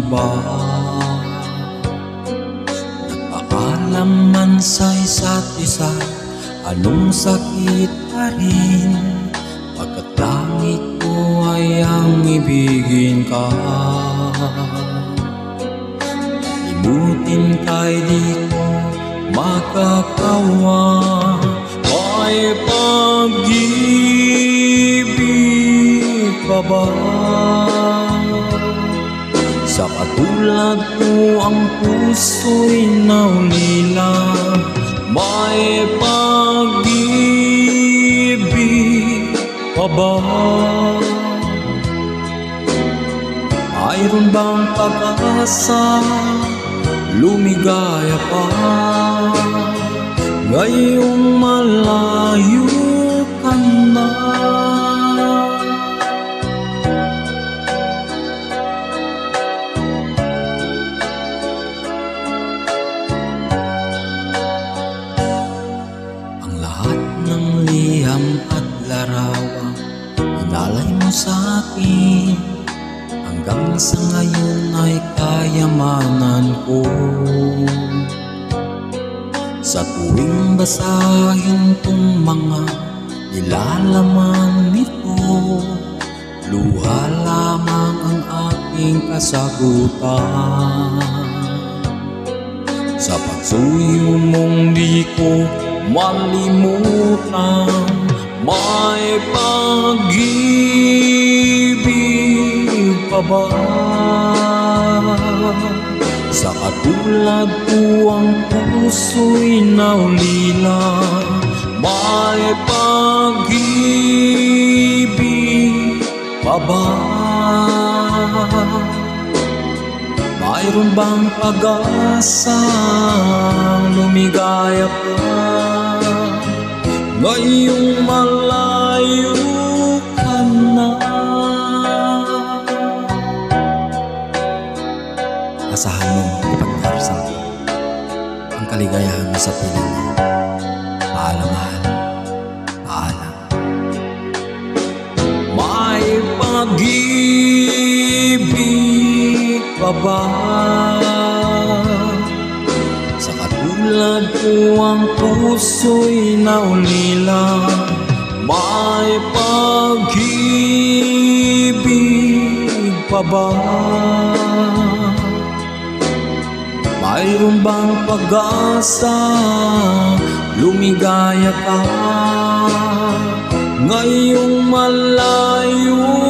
iba. Nagpaalam man sa isa't isa, anong sakit pa rin, pagkat langit ko ay ang ibigin ka. Limutin ka'y di ko makakawa, may pag-ibig pa ba? Sa katulad ko ang puso'y naulila, may pag-ibig pa ba? Mayroon bang pag-asa, lumigaya pa, ngayong malayo ka na? Ang lahat ng liham at larawan inalay mo sa akin, hanggang sa ngayon ay kayamanan ko. Sa tuwing basahin tong mga nilalaman nito, luha lamang ang aking kasagutan. Sa pagsuyo mong di ko malimutan, may pag-ibig pa ba? Sa katulad ko ang puso'y naulila, may pag-ibig pa ba? Mayroon bang pag-asa, lumigaya pa, ngayong malayo ka na? Asahan mong ipagdarasal ko ang kaligayahan mo sa piling mo. Paalam, mahal. Paalam. May pag-ibig pa ba? Sa katulad ko ang puso'y naulila, may pag-ibig pa ba? Mayroon bang pag-asa, lumigaya ka, ngayong malayo